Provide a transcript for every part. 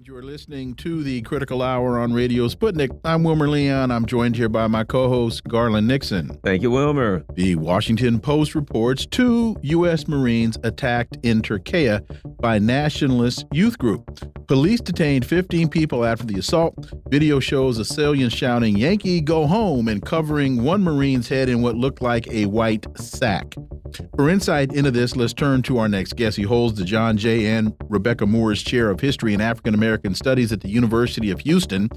You're listening to the Critical Hour on Radio Sputnik. I'm Wilmer Leon. I'm joined here by my co-host, Garland Nixon. Thank you, Wilmer. The Washington Post reports 2 U.S. Marines attacked in Türkiye by nationalist youth group. Police detained 15 people after the assault. Video shows assailants shouting, "Yankee, go home," and covering one Marine's head in what looked like a white sack. For insight into this, let's turn to our next guest. He holds the John J. and Rebecca Moore's Chair of History and African American Studies at the University of Houston.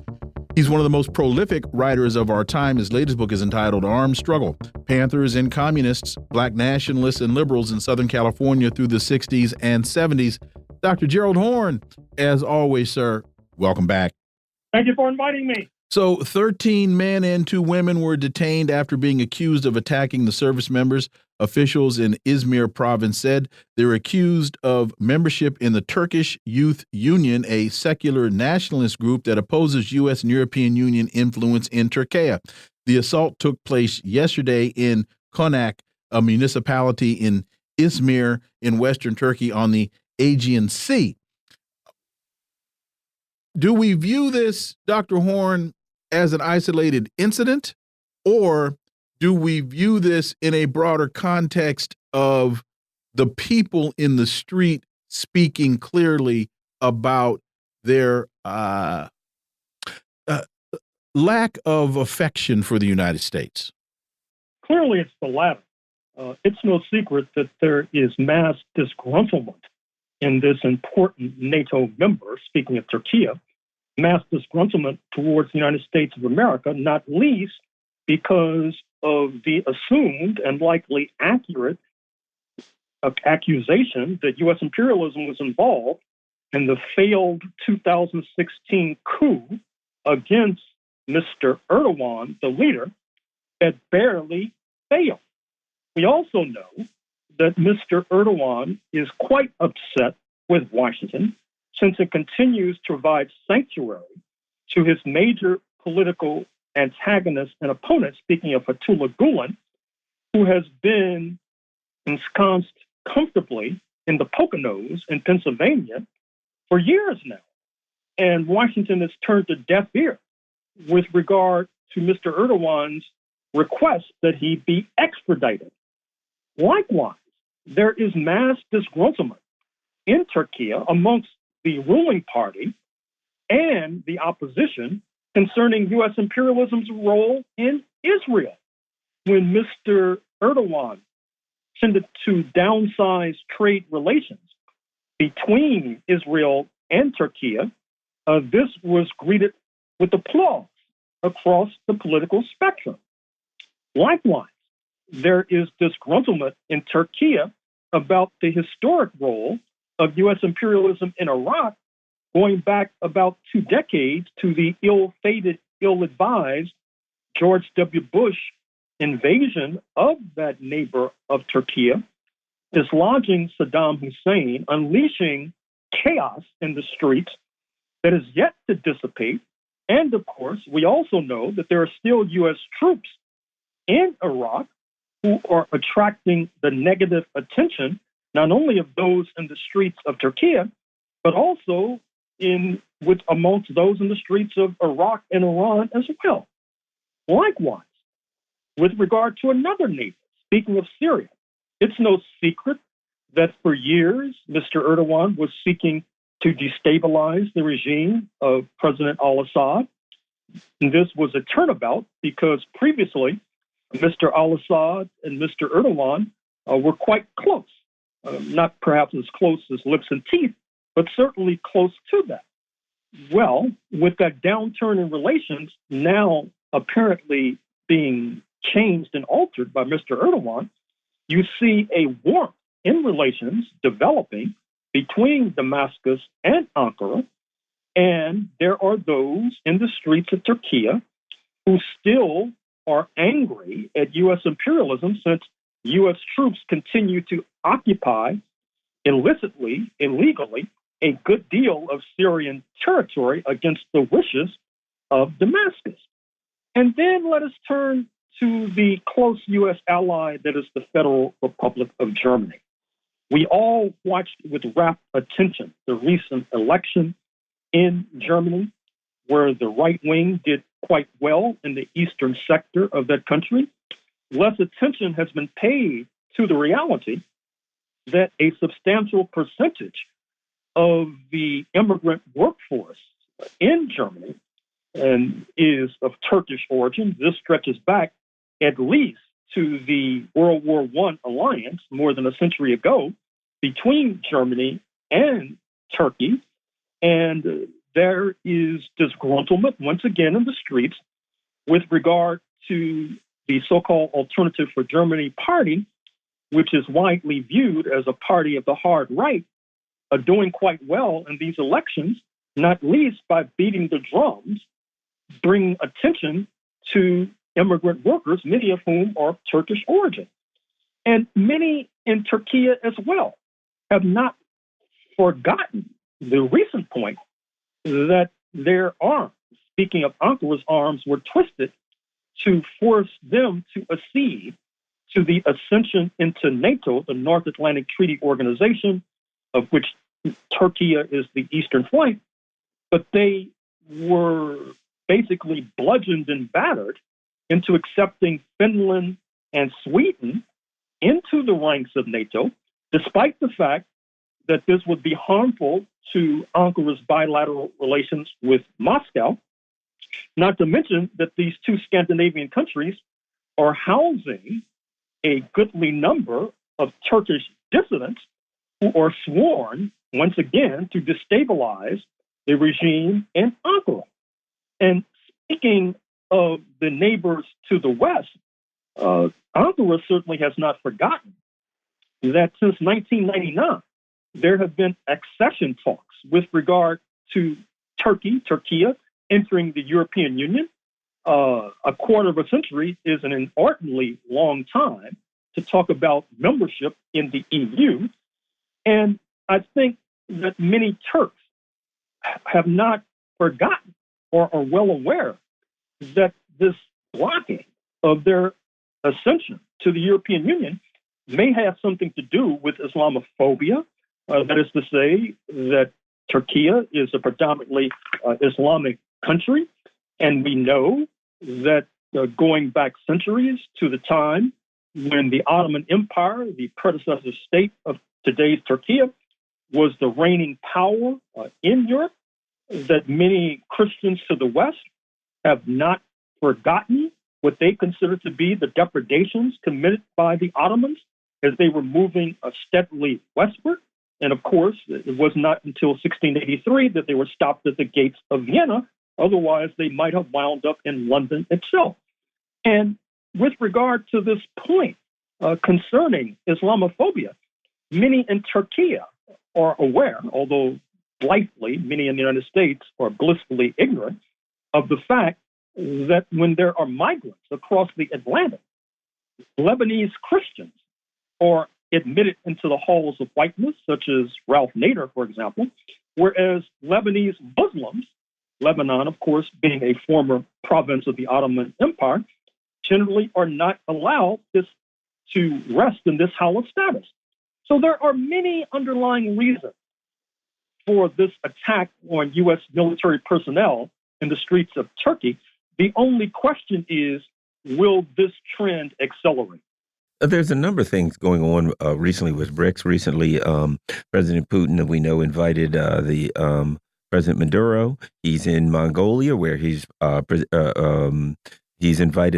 He's one of the most prolific writers of our time. His latest book is entitled Armed Struggle: Panthers and Communists, Black Nationalists and Liberals in Southern California through the 60s and 70s. Dr. Gerald Horne, as always, sir, welcome back. Thank you for inviting me. So 13 men and 2 women were detained after being accused of attacking the service members. Officials in Izmir province said they're accused of membership in the Turkish Youth Union, a secular nationalist group that opposes U.S. and European Union influence in Türkiye. The assault took place yesterday in Konak, a municipality in Izmir in western Turkey on the Aegean Sea. Do we view this, Dr. Horne, as an isolated incident, or do we view this in a broader context of the people in the street speaking clearly about their lack of affection for the United States? Clearly, it's the latter. It's no secret that there is mass disgruntlement in this important NATO member, speaking of Türkiye, mass disgruntlement towards the United States of America, not least because of the assumed and likely accurate accusation that U.S. imperialism was involved in the failed 2016 coup against Mr. Erdogan, the leader, that barely failed. We also know that Mr. Erdogan is quite upset with Washington since it continues to provide sanctuary to his major political antagonist and opponent, speaking of Fethullah Gulen, who has been ensconced comfortably in the Poconos in Pennsylvania for years now. And Washington has turned a deaf ear with regard to Mr. Erdogan's request that he be extradited. Likewise, there is mass disgruntlement in Türkiye amongst the ruling party and the opposition concerning U.S. imperialism's role in Israel. When Mr. Erdogan tended to downsize trade relations between Israel and Türkiye, this was greeted with applause across the political spectrum. Likewise, there is disgruntlement in Türkiye about the historic role of U.S. imperialism in Iraq, going back about 2 decades to the ill-fated, ill-advised George W. Bush invasion of that neighbor of Türkiye, dislodging Saddam Hussein, unleashing chaos in the streets that is yet to dissipate. And of course, we also know that there are still U.S. troops in Iraq who are attracting the negative attention, not only of those in the streets of Türkiye, but also amongst those in the streets of Iraq and Iran as well. Likewise, with regard to another neighbor, speaking of Syria, it's no secret that for years Mr. Erdogan was seeking to destabilize the regime of President al-Assad. And this was a turnabout because previously Mr. al-Assad and Mr. Erdogan were quite close, not perhaps as close as lips and teeth, but certainly close to that. Well, with that downturn in relations now apparently being changed and altered by Mr. Erdogan, you see a warmth in relations developing between Damascus and Ankara, and there are those in the streets of Türkiye who still are angry at U.S. imperialism since U.S. troops continue to occupy illicitly, illegally, a good deal of Syrian territory against the wishes of Damascus. And then let us turn to the close U.S. ally that is the Federal Republic of Germany. We all watched with rapt attention the recent election in Germany, where the right wing did quite well in the eastern sector of that country, less attention has been paid to the reality that a substantial percentage of the immigrant workforce in Germany and is of Turkish origin. This stretches back at least to the World War I alliance more than a century ago between Germany and Turkey. And there is disgruntlement once again in the streets with regard to the so-called Alternative for Germany party, which is widely viewed as a party of the hard right, doing quite well in these elections, not least by beating the drums, bringing attention to immigrant workers, many of whom are of Turkish origin. And many in Turkey as well have not forgotten the recent point that their arms, speaking of Ankara's arms, were twisted to force them to accede to the ascension into NATO, the North Atlantic Treaty Organization, of which Turkey is the eastern flank. But they were basically bludgeoned and battered into accepting Finland and Sweden into the ranks of NATO, despite the fact that this would be harmful to Ankara's bilateral relations with Moscow, not to mention that these two Scandinavian countries are housing a goodly number of Turkish dissidents who are sworn, once again, to destabilize the regime in Ankara. And speaking of the neighbors to the west, Ankara certainly has not forgotten that since 1999, there have been accession talks with regard to Turkey entering the European Union. A quarter of a century is an inordinately long time to talk about membership in the EU. And I think that many Turks have not forgotten or are well aware that this blocking of their ascension to the European Union may have something to do with Islamophobia. That is to say that Turkey is a predominantly Islamic country, and we know that going back centuries to the time when the Ottoman Empire, the predecessor state of today's Turkey, was the reigning power in Europe, that many Christians to the West have not forgotten what they consider to be the depredations committed by the Ottomans as they were moving steadily westward. And of course, it was not until 1683 that they were stopped at the gates of Vienna. Otherwise, they might have wound up in London itself. And with regard to this point concerning Islamophobia, many in Turkey are aware, although blithely, many in the United States are blissfully ignorant of the fact that when there are migrants across the Atlantic, Lebanese Christians are admitted into the halls of whiteness, such as Ralph Nader, for example, whereas Lebanese Muslims, Lebanon, of course, being a former province of the Ottoman Empire, generally are not allowed to rest in this hallowed status. So there are many underlying reasons for this attack on U.S. military personnel in the streets of Turkey. The only question is, will this trend accelerate? There's a number of things going on recently with BRICS. Recently, President Putin, we know, invited President Maduro. He's in Mongolia, where he's invited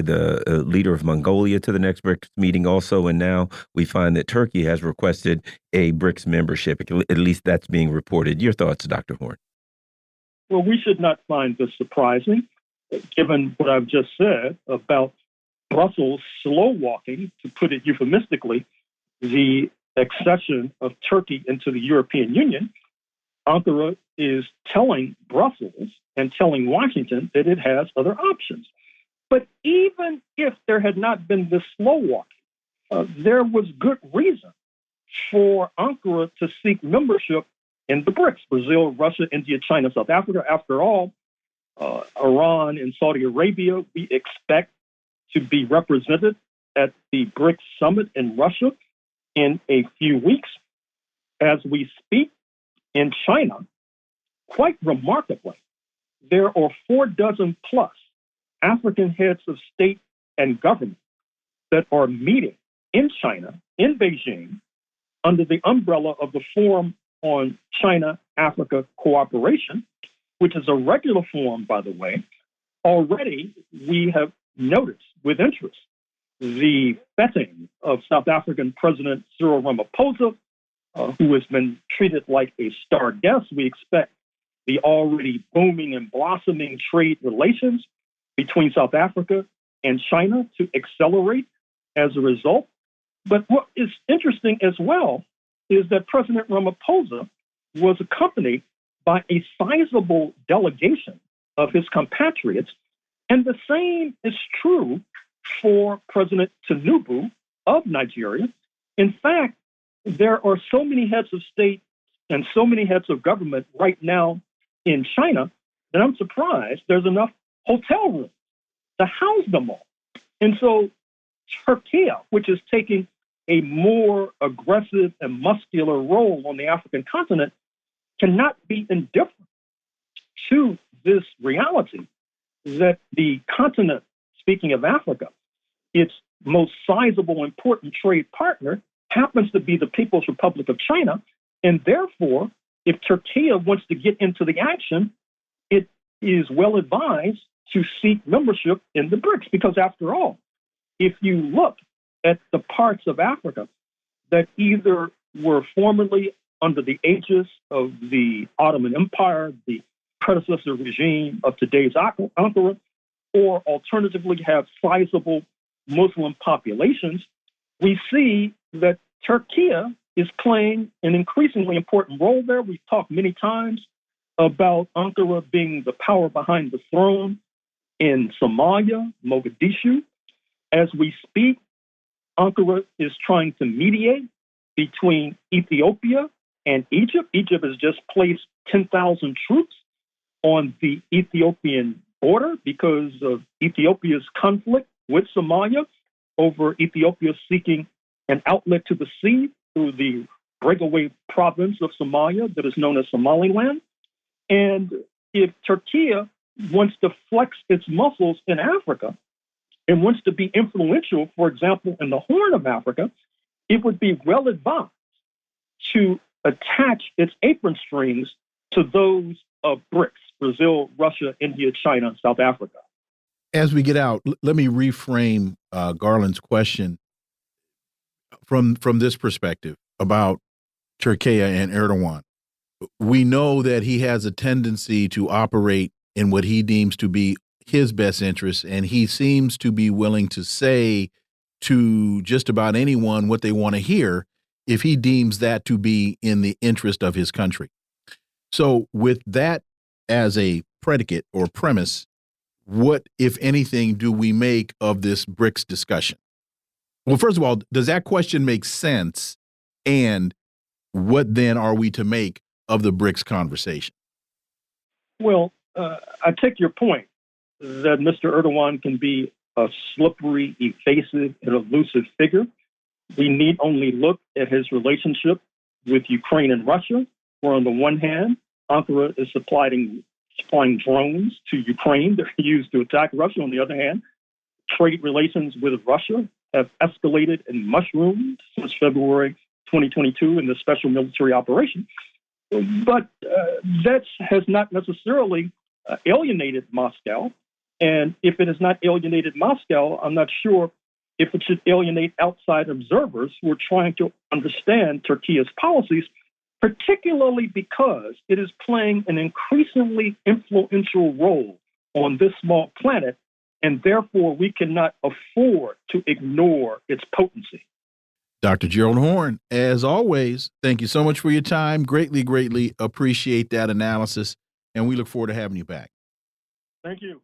the leader of Mongolia to the next BRICS meeting also. And now we find that Turkey has requested a BRICS membership. At least that's being reported. Your thoughts, Dr. Horne? Well, we should not find this surprising, given what I've just said about Brussels slow walking, to put it euphemistically, the accession of Turkey into the European Union. Ankara is telling Brussels and telling Washington that it has other options. But even if there had not been this slow walking, there was good reason for Ankara to seek membership in the BRICS: Brazil, Russia, India, China, South Africa. After all, Iran and Saudi Arabia, we expect to be represented at the BRICS summit in Russia in a few weeks. As we speak, in China, quite remarkably, there are 4 dozen plus African heads of state and government that are meeting in China, in Beijing, under the umbrella of the Forum on China-Africa Cooperation, which is a regular forum, by the way. Already, we have noticed with interest the vetting of South African President Cyril Ramaphosa, who has been treated like a star guest. We expect the already booming and blossoming trade relations between South Africa and China to accelerate as a result. But what is interesting as well is that President Ramaphosa was accompanied by a sizable delegation of his compatriots. And the same is true for President Tinubu of Nigeria. In fact, there are so many heads of state and so many heads of government right now in China that I'm surprised there's enough hotel rooms to house them all. And so Turkey, which is taking a more aggressive and muscular role on the African continent, cannot be indifferent to this reality that the continent, speaking of Africa, its most sizable, important trade partner happens to be the People's Republic of China. And therefore, if Turkey wants to get into the action, it is well advised to seek membership in the BRICS. Because after all, if you look at the parts of Africa that either were formerly under the aegis of the Ottoman Empire, the predecessor regime of today's Ankara, or alternatively have sizable Muslim populations, we see that Turkey is playing an increasingly important role there. We've talked many times about Ankara being the power behind the throne in Somalia, Mogadishu. As we speak, Ankara is trying to mediate between Ethiopia and Egypt. Egypt has just placed 10,000 troops on the Ethiopian border because of Ethiopia's conflict with Somalia over Ethiopia seeking an outlet to the sea through the breakaway province of Somalia that is known as Somaliland. And if Turkey wants to flex its muscles in Africa and wants to be influential, for example, in the Horn of Africa, it would be well advised to attach its apron strings to those of BRICS, Brazil, Russia, India, China, and South Africa. As we get out, let me reframe Garland's question from this perspective about Turkey and Erdogan. We know that he has a tendency to operate in what he deems to be his best interests, and he seems to be willing to say to just about anyone what they want to hear if he deems that to be in the interest of his country. So with that as a predicate or premise, what, if anything, do we make of this BRICS discussion? Well, first of all, does that question make sense? And what then are we to make of the BRICS conversation? Well, I take your point that Mr. Erdogan can be a slippery, evasive, and elusive figure. We need only look at his relationship with Ukraine and Russia, where on the one hand, Ankara is supplying drones to Ukraine that are used to attack Russia. On the other hand, trade relations with Russia have escalated and mushroomed since February 2022 in the special military operation. But that has not necessarily alienated Moscow. And if it has not alienated Moscow, I'm not sure if it should alienate outside observers who are trying to understand Turkey's policies, particularly because it is playing an increasingly influential role on this small planet, and therefore we cannot afford to ignore its potency. Dr. Gerald Horne, as always, thank you so much for your time. Greatly, greatly appreciate that analysis, and we look forward to having you back. Thank you.